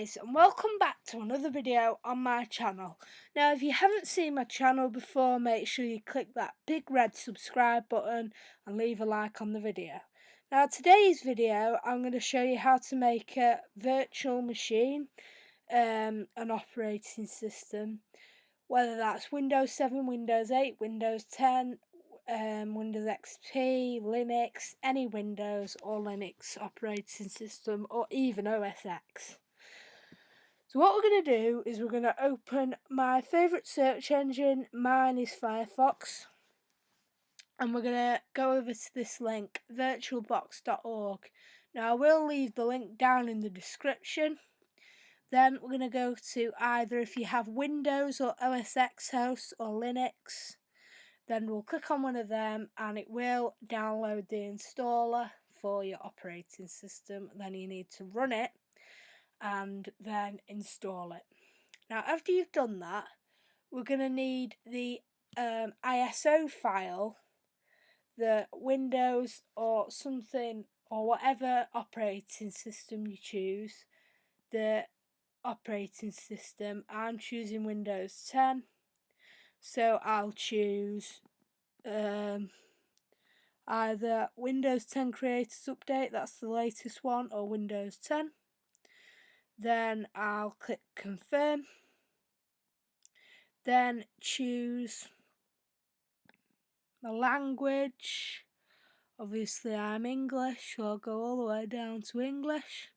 guys, and welcome back to another video on my channel. Now if you haven't seen my channel before, make sure you click that big red subscribe button and leave a like on the video. Now today's video I'm going to show you how to make a virtual machine, an operating system, whether that's Windows 7, Windows 8, Windows 10, Windows XP, Linux, any Windows or Linux operating system, or even OS X. So what we're going to do is we're going to open my favourite search engine. Mine is Firefox. And we're going to go over to this link, virtualbox.org. Now I will leave the link down in the description. Then we're going to go to either if you have Windows or OS X host or Linux. Then we'll click on one of them and it will download the installer for your operating system. Then you need to run it and then install it. Now after you've done that, we're going to need the ISO file, the Windows or something or whatever operating system you choose, the operating system. I'm choosing Windows 10, so I'll choose either Windows 10 Creators Update, that's the latest one, or Windows 10. Then I'll click confirm, then choose my language. Obviously I'm English, so I'll go all the way down to English.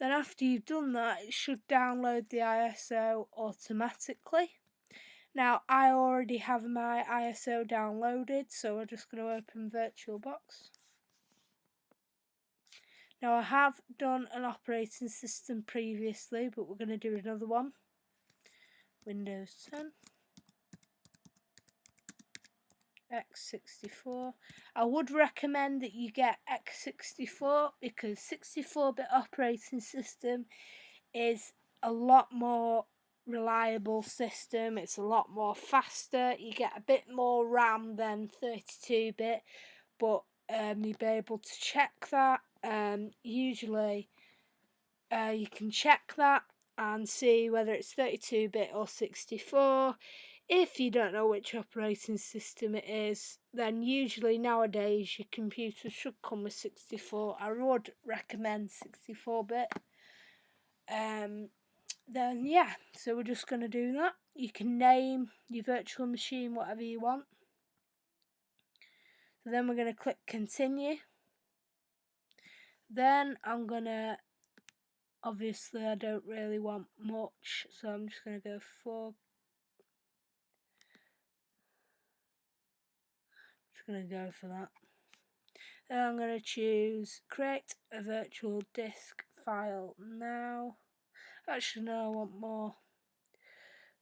Then after you've done that, it should download the ISO automatically. Now I already have my ISO downloaded, so we're just going to open VirtualBox. Now I have done an operating system previously, but we're going to do another one. Windows 10, x64. I would recommend that you get x64 because 64-bit operating system is a lot more reliable system. It's a lot more faster. You get a bit more RAM than 32-bit, but you'll be able to check that. Usually you can check that and see whether it's 32-bit or 64. If you don't know which operating system it is, then usually nowadays your computer should come with 64. I would recommend 64-bit. Then yeah, so we're just going to do that. You can name your virtual machine whatever you want. So then we're going to click continue. Then I'm going to, obviously I don't really want much, so I'm just going to go for, that. Then I'm going to choose create a virtual disk file now. Actually no, I want more.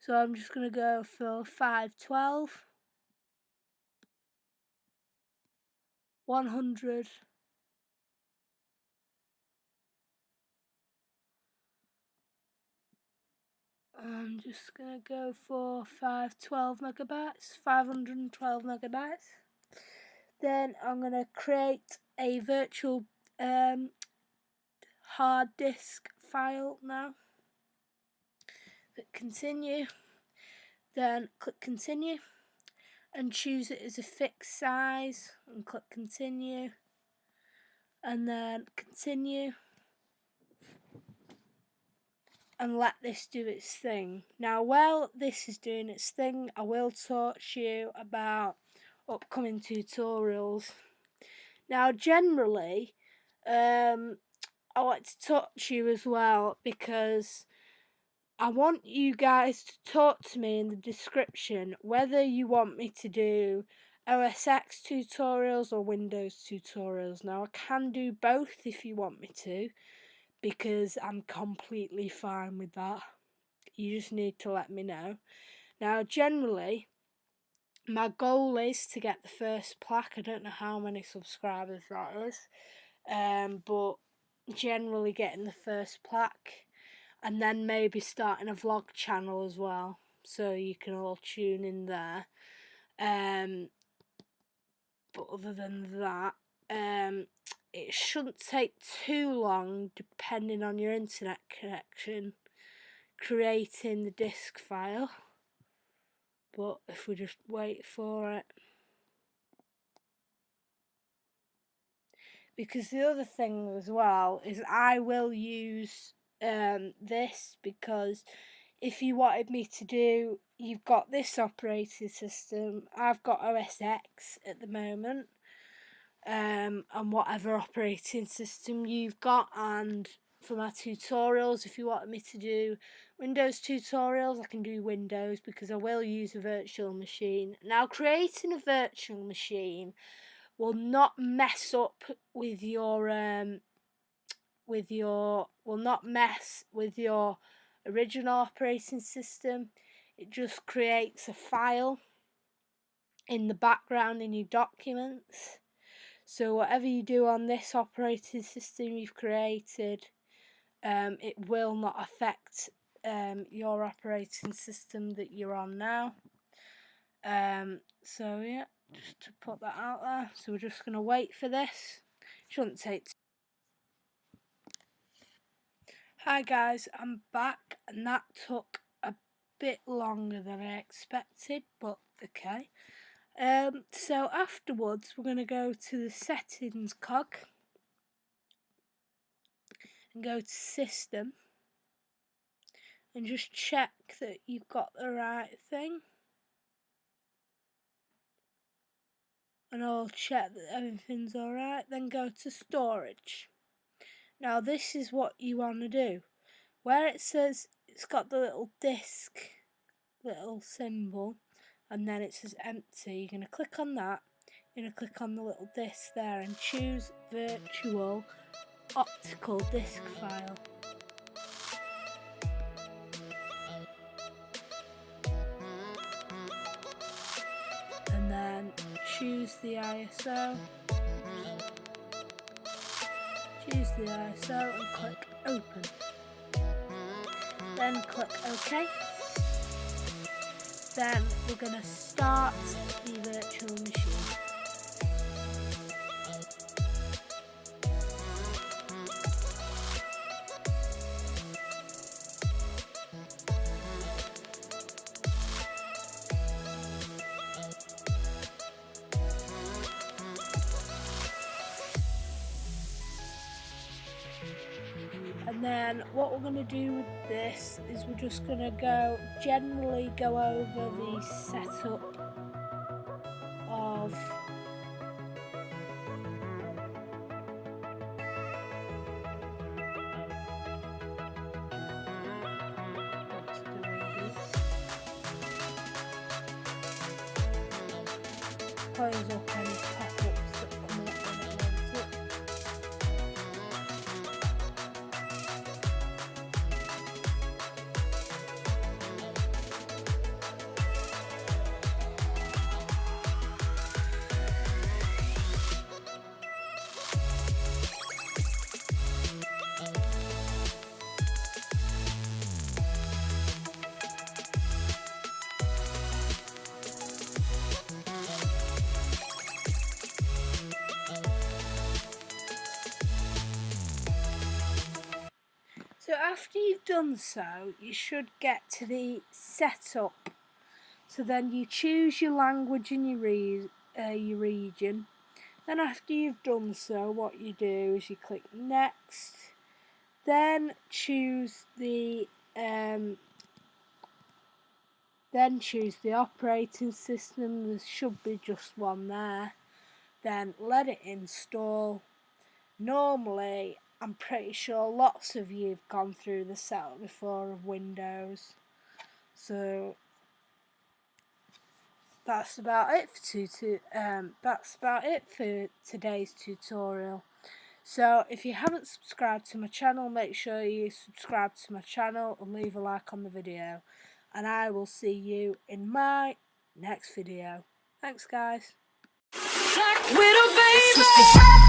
So I'm just going to go for 512, 100, I'm just going to go for 512 megabytes, 512 megabytes. Then I'm going to create a virtual hard disk file now. Click continue, then click continue and choose it as a fixed size and click continue and then continue and let this do its thing. Now while this is doing its thing, I will talk to you about upcoming tutorials. Now generally I want to talk to you as well because I want you guys to talk to me in the description whether you want me to do OS X tutorials or Windows tutorials. Now I can do both if you want me to, because I'm completely fine with that. You just need to let me know. Now generally my goal is to get the first plaque. I don't know how many subscribers that is, but generally getting the first plaque, and then maybe starting a vlog channel as well, so you can all tune in there. But other than that, it shouldn't take too long, depending on your internet connection, creating the disk file. But if we just wait for it. Because the other thing as well is I will use this, because if you wanted me to do, you've got this operating system, I've got OS X at the moment, and whatever operating system you've got. And for my tutorials, if you wanted me to do Windows tutorials, I can do Windows, because I will use a virtual machine. Now, creating a virtual machine will not mess up with your will not mess with your original operating system. It just creates a file in the background in your documents. So whatever you do on this operating system you've created, it will not affect your operating system that you're on now. So yeah, just to put that out there. So we're just going to wait for this. Shouldn't take Hi guys, I'm back, and that took a bit longer than I expected, but okay. So afterwards we're going to go to the settings cog and go to system and just check that you've got the right thing, and I'll check that everything's alright. Then go to storage. Now this is what you want to do. Where it says it's got the little disk little symbol, and then it says empty, you're going to click on that. You're going to click on the little disk there and choose virtual optical disk file. And then choose the ISO. Choose the ISO and click open. Then click OK. Then we're going to start the virtual machine. And then what we're going to do with this is we're just going to generally go over the setup of close up any pop-ups that come up when it loads up. So after you've done so, you should get to the setup. So then you choose your language and your region. Then after you've done so, what you do is you click next. Then choose the operating system. There should be just one there. Then let it install. Normally, I'm pretty sure lots of you have gone through the setup before of Windows. So that's about it for today's tutorial. So if you haven't subscribed to my channel, make sure you subscribe to my channel and leave a like on the video. And I will see you in my next video. Thanks guys. Black Widow, baby.